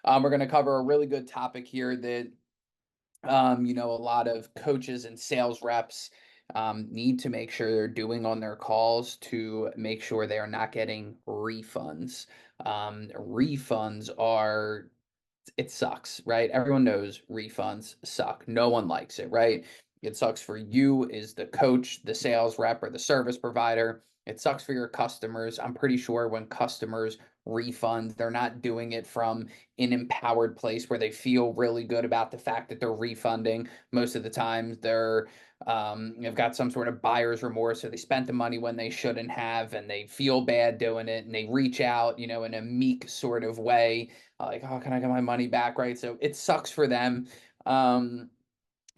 We're going to cover a really good topic here that a lot of coaches and sales reps need to make sure they're doing on their calls to make sure they are not getting refunds. Refunds are it sucks, right? Everyone knows refunds suck. No one likes it, right? It sucks for you as the coach, the sales rep, or the service provider. It sucks for your customers. I'm pretty sure when customers refund, they're not doing it from an empowered place where they feel really good about the fact that they're refunding. Most of the time, they've got some sort of buyer's remorse, so they spent the money when they shouldn't have, and they feel bad doing it, and they reach out, in a meek sort of way like, oh, can I get my money back? Right. So it sucks for them. Um,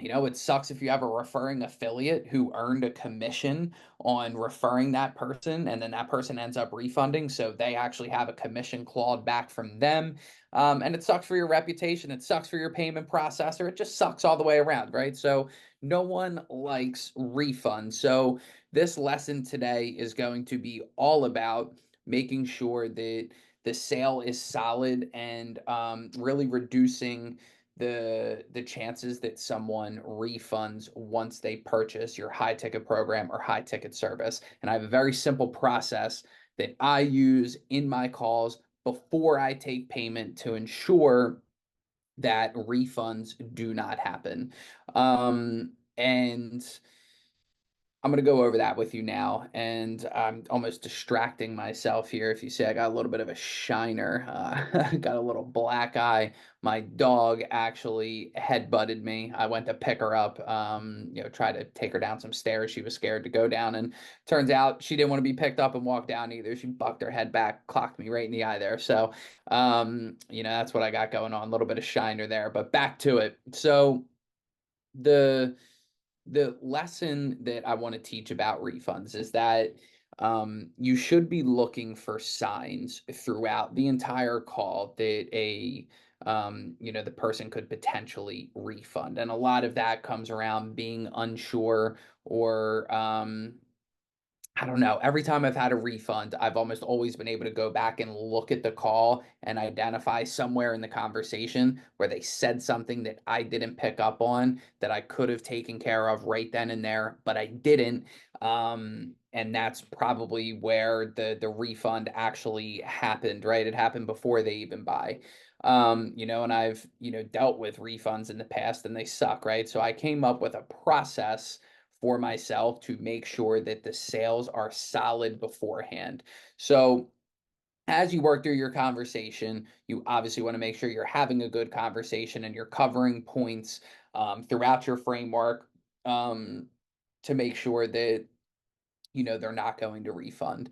it sucks if you have a referring affiliate who earned a commission on referring that person and then that person ends up refunding. So they actually have a commission clawed back from them. And it sucks for your reputation. It sucks for your payment processor. It just sucks all the way around, right? So no one likes refunds. So this lesson today is going to be all about making sure that the sale is solid and really reducing the chances that someone refunds once they purchase your high ticket program or high ticket service. And I have a very simple process that I use in my calls before I take payment to ensure that refunds do not happen. And I'm going to go over that with you now, and I'm almost distracting myself here. If you see, I got a little bit of a shiner, got a little black eye. My dog actually headbutted me. I went to pick her up, try to take her down some stairs. She was scared to go down, and turns out she didn't want to be picked up and walk down either. She bucked her head back, clocked me right in the eye there. So, that's what I got going on. A little bit of shiner there, but back to it. So the the lesson that I want to teach about refunds is that you should be looking for signs throughout the entire call that the person could potentially refund. And a lot of that comes around being unsure or I don't know. Every time I've had a refund, I've almost always been able to go back and look at the call and identify somewhere in the conversation where they said something that I didn't pick up on that I could have taken care of right then and there, but I didn't. And that's probably where the refund actually happened, right? It happened before they even buy. And I've, dealt with refunds in the past and they suck, right? So I came up with a process for myself to make sure that the sales are solid beforehand. So, as you work through your conversation, you obviously want to make sure you're having a good conversation and you're covering points throughout your framework um, to make sure that they're not going to refund.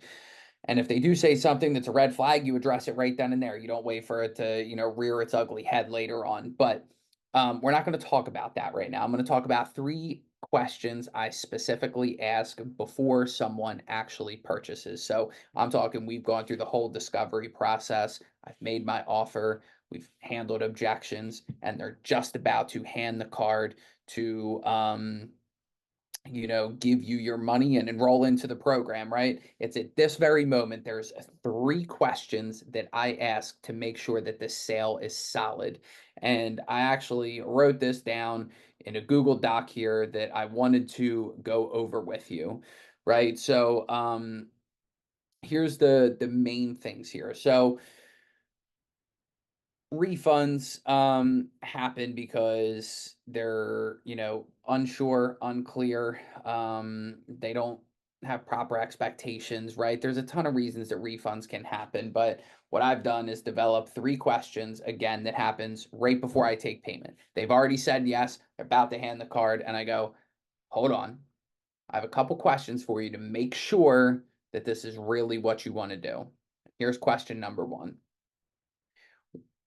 And if they do say something that's a red flag, you address it right then and there. You don't wait for it to, rear its ugly head later on. But we're not going to talk about that right now. I'm going to talk about three questions I specifically ask before someone actually purchases. So I'm talking, we've gone through the whole discovery process. I've made my offer. We've handled objections, and they're just about to hand the card to give you your money and enroll into the program, right? It's at this very moment, there's three questions that I ask to make sure that this sale is solid. And I actually wrote this down in a Google Doc here that I wanted to go over with you, right? So here's the main things here. So refunds happen because they're unsure, unclear, they don't have proper expectations, right? There's a ton of reasons that refunds can happen, but what I've done is develop three questions again that happens right before I take payment. They've already said yes, they're about to hand the card, and I go, hold on, I have a couple questions for you to make sure that this is really what you want to do. Here's question number one.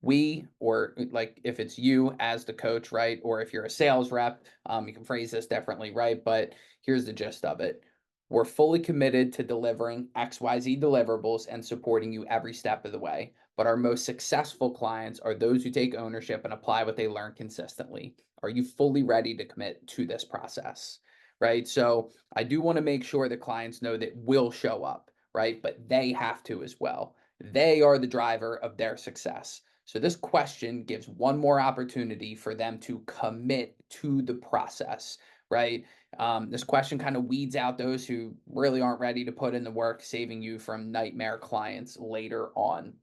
We, or like if it's you as the coach, right? Or if you're a sales rep, you can phrase this differently, right? But here's the gist of it. We're fully committed to delivering XYZ deliverables and supporting you every step of the way. But our most successful clients are those who take ownership and apply what they learn consistently. Are you fully ready to commit to this process? Right. So I do want to make sure that clients know that we'll show up, right? But they have to as well. They are the driver of their success. So this question gives one more opportunity for them to commit to the process, right? This question kind of weeds out those who really aren't ready to put in the work, saving you from nightmare clients later on.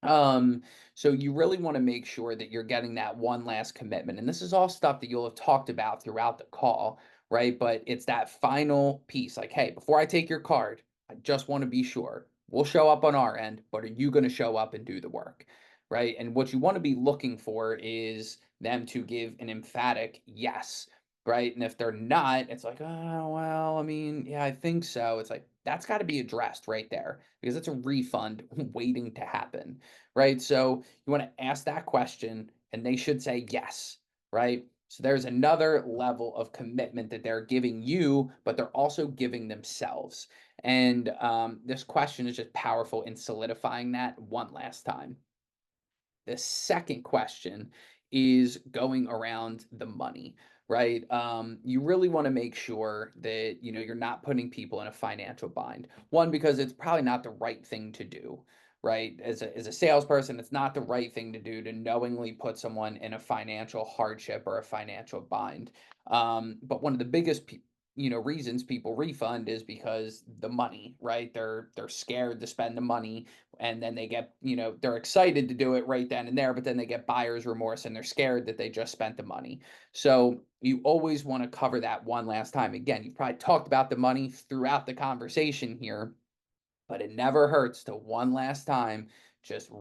Um, so you really want to make sure that you're getting that one last commitment. And this is all stuff that you'll have talked about throughout the call, right? But it's that final piece like, hey, before I take your card, I just want to be sure we'll show up on our end, but are you going to show up and do the work? Right. And what you want to be looking for is them to give an emphatic yes. Right. And if they're not, it's like, oh, well, I mean, yeah, I think so. It's like, that's got to be addressed right there because it's a refund waiting to happen, right? So you want to ask that question and they should say yes, right? So there's another level of commitment that they're giving you, but they're also giving themselves. And this question is just powerful in solidifying that one last time. The second question is going around the money, right? You really want to make sure that you're not putting people in a financial bind. One, because it's probably not the right thing to do, right? As a salesperson, it's not the right thing to do to knowingly put someone in a financial hardship or a financial bind. But one of the biggest reasons people refund is because the money, right? They're scared to spend the money, and then they get, they're excited to do it right then and there, but then they get buyer's remorse and they're scared that they just spent the money. So you always want to cover that one last time. Again, you've probably talked about the money throughout the conversation here, but it never hurts to one last time just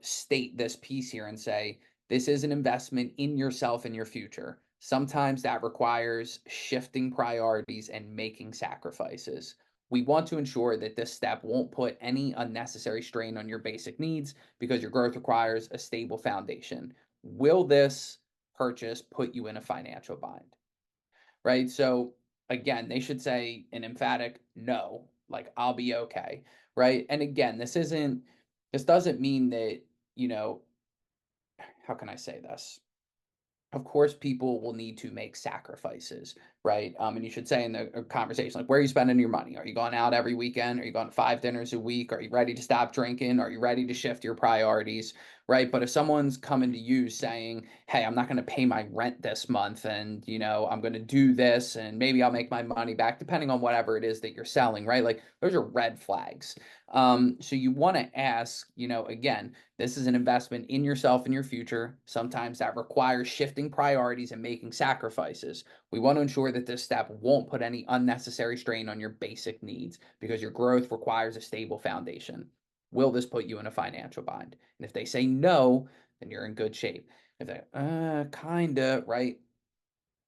state this piece here and say, this is an investment in yourself and your future. Sometimes that requires shifting priorities and making sacrifices. We want to ensure that this step won't put any unnecessary strain on your basic needs because your growth requires a stable foundation. Will this purchase put you in a financial bind? Right? So again, they should say an emphatic no, like I'll be okay, right? And again, this doesn't mean that, you know, how can I say this? Of course, people will need to make sacrifices, right? And you should say in the conversation, like, where are you spending your money? Are you going out every weekend? Are you going to 5 dinners a week? Are you ready to stop drinking? Are you ready to shift your priorities, right? But if someone's coming to you saying, hey, I'm not going to pay my rent this month and, I'm going to do this and maybe I'll make my money back, depending on whatever it is that you're selling, right? Like, those are red flags. So you want to ask, again, this is an investment in yourself and your future. Sometimes that requires shifting priorities and making sacrifices. We want to ensure that this step won't put any unnecessary strain on your basic needs because your growth requires a stable foundation. Will this put you in a financial bind? And if they say no, then you're in good shape. If they, kinda, right?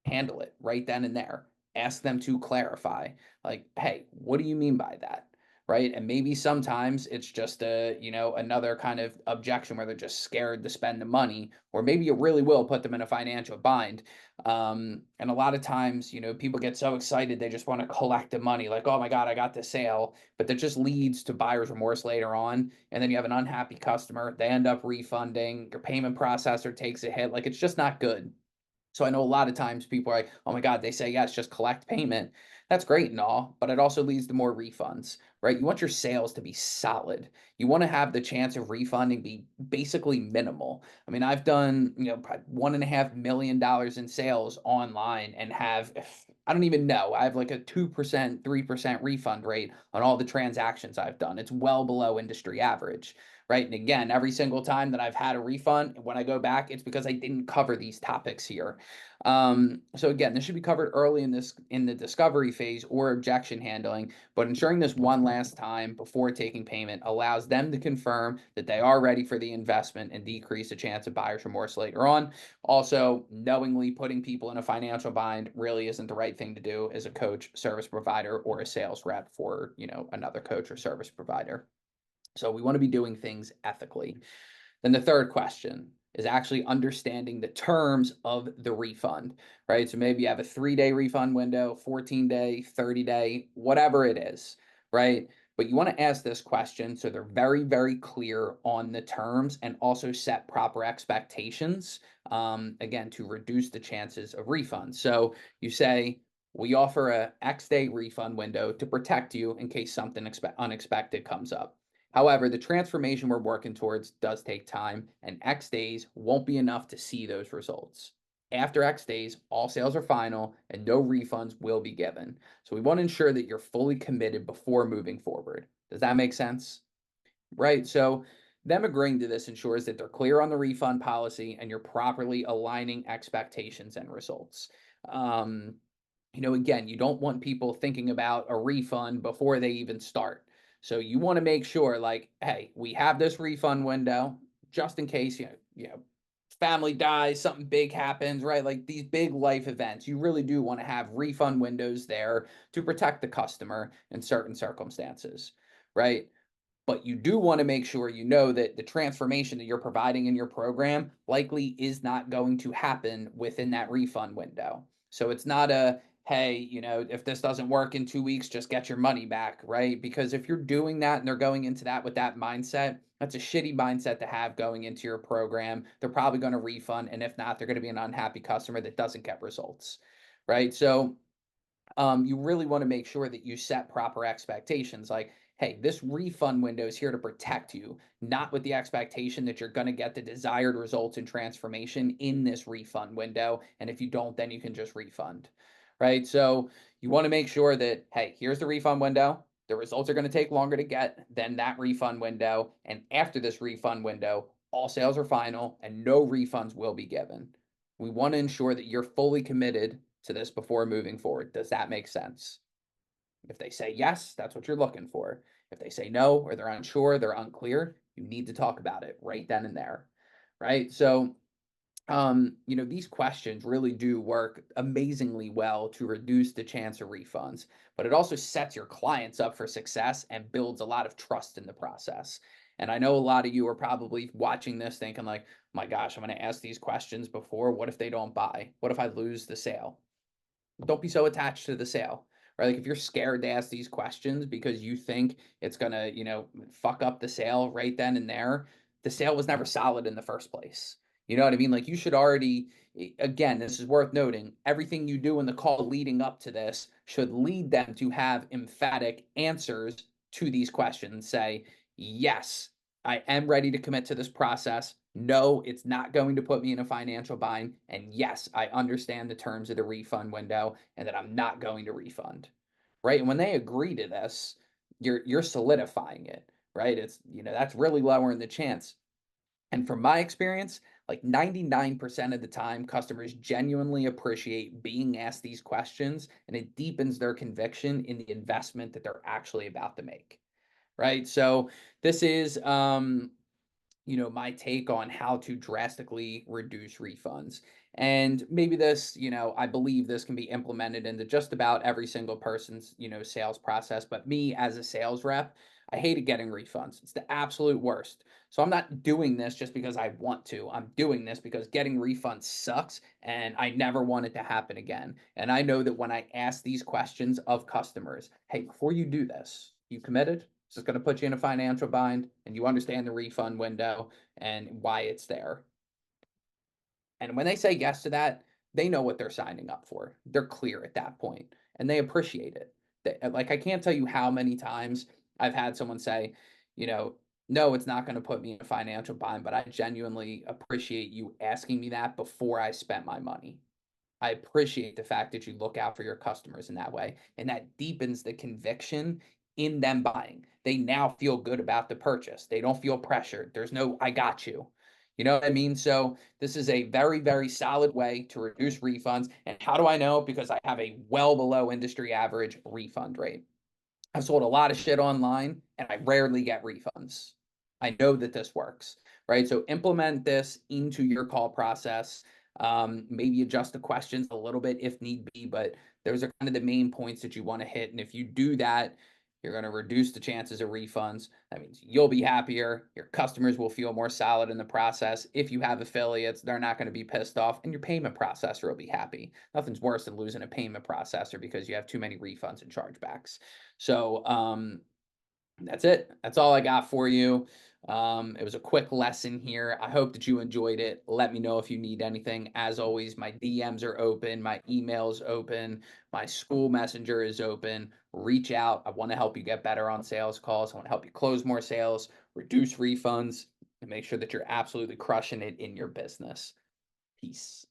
Handle it right then and there. Ask them to clarify, like, hey, what do you mean by that? Right. And maybe sometimes it's just another kind of objection where they're just scared to spend the money, or maybe it really will put them in a financial bind. And a lot of times, people get so excited they just want to collect the money, like, oh my God, I got the sale. But that just leads to buyer's remorse later on. And then you have an unhappy customer. They end up refunding, your payment processor takes a hit. Like, it's just not good. So I know a lot of times people are like, oh my God, they say, yes, just collect payment. That's great and all, but it also leads to more refunds, right? You want your sales to be solid. You want to have the chance of refunding be basically minimal. I mean, I've done, probably $1.5 million in sales online and have, I don't even know, I have like a 2%, 3% refund rate on all the transactions I've done. It's well below industry average. Right. And again, every single time that I've had a refund, when I go back, it's because I didn't cover these topics here. So again, this should be covered early in the discovery phase or objection handling, but ensuring this one last time before taking payment allows them to confirm that they are ready for the investment and decrease the chance of buyer's remorse later on. Also, knowingly putting people in a financial bind really isn't the right thing to do as a coach, service provider, or a sales rep for, another coach or service provider. So we want to be doing things ethically. Then the third question is actually understanding the terms of the refund, right? So maybe you have a 3-day refund window, 14-day, 30-day, whatever it is, right? But you want to ask this question so they're very, very clear on the terms and also set proper expectations, again, to reduce the chances of refunds. So you say, we offer a X day refund window to protect you in case something unexpected comes up. However, the transformation we're working towards does take time, and X days won't be enough to see those results. After X days, all sales are final and no refunds will be given. So we want to ensure that you're fully committed before moving forward. Does that make sense? Right. So them agreeing to this ensures that they're clear on the refund policy and you're properly aligning expectations and results. Um, again, you don't want people thinking about a refund before they even start. So you want to make sure, like, hey, we have this refund window just in case family dies, something big happens, right? Like these big life events, you really do want to have refund windows there to protect the customer in certain circumstances, right? But you do want to make sure you know that the transformation that you're providing in your program likely is not going to happen within that refund window. So it's not a, hey, if this doesn't work in 2 weeks, just get your money back, right? Because if you're doing that and they're going into that with that mindset, that's a shitty mindset to have going into your program. They're probably going to refund. And if not, they're going to be an unhappy customer that doesn't get results, right? So you really want to make sure that you set proper expectations. Like, hey, this refund window is here to protect you, not with the expectation that you're going to get the desired results and transformation in this refund window. And if you don't, then you can just refund, right? So you want to make sure that, hey, here's the refund window. The results are going to take longer to get than that refund window. And after this refund window, all sales are final and no refunds will be given. We want to ensure that you're fully committed to this before moving forward. Does that make sense? If they say yes, that's what you're looking for. If they say no, or they're unsure, they're unclear, you need to talk about it right then and there, right? So, these questions really do work amazingly well to reduce the chance of refunds, but it also sets your clients up for success and builds a lot of trust in the process. And I know a lot of you are probably watching this thinking like, my gosh, I'm going to ask these questions before. What if they don't buy? What if I lose the sale? Don't be so attached to the sale, right? Like if you're scared to ask these questions because you think it's gonna, fuck up the sale right then and there, the sale was never solid in the first place. You know what I mean? Like you should already, again, this is worth noting, everything you do in the call leading up to this should lead them to have emphatic answers to these questions. Say, yes, I am ready to commit to this process. No, it's not going to put me in a financial bind. And yes, I understand the terms of the refund window and that I'm not going to refund. Right. And when they agree to this, you're solidifying it, right? It's, that's really lowering the chance. And from my experience, like 99% of the time, customers genuinely appreciate being asked these questions and it deepens their conviction in the investment that they're actually about to make. Right. So this is my take on how to drastically reduce refunds. And maybe this, I believe this can be implemented into just about every single person's, sales process. But me as a sales rep, I hated getting refunds. It's the absolute worst. So I'm not doing this just because I want to. I'm doing this because getting refunds sucks and I never want it to happen again. And I know that when I ask these questions of customers, hey, before you do this, you committed? This is going to put you in a financial bind and you understand the refund window and why it's there. And when they say yes to that, they know what they're signing up for. They're clear at that point and they appreciate it. Like, I can't tell you how many times I've had someone say, you know, no, it's not going to put me in a financial bind, but I genuinely appreciate you asking me that before I spent my money. I appreciate the fact that you look out for your customers in that way. And that deepens the conviction in them buying. They now feel good about the purchase. They don't feel pressured. There's no, I got you. You know what I mean? So this is a very, very solid way to reduce refunds. And how do I know? Because I have a well below industry average refund rate. I've sold a lot of shit online and I rarely get refunds. I know that this works, right? So implement this into your call process. Maybe adjust the questions a little bit if need be, but those are kind of the main points that you want to hit. And if you do that, you're going to reduce the chances of refunds. That means you'll be happier. Your customers will feel more solid in the process. If you have affiliates, they're not going to be pissed off, and your payment processor will be happy. Nothing's worse than losing a payment processor because you have too many refunds and chargebacks. So that's it. That's all I got for you. It was a quick lesson here. I hope that you enjoyed it. Let me know if you need anything. As always, my DMs are open, my email's open, my school messenger is open. Reach out. I want to help you get better on sales calls. I want to help you close more sales, reduce refunds, and make sure that you're absolutely crushing it in your business. Peace.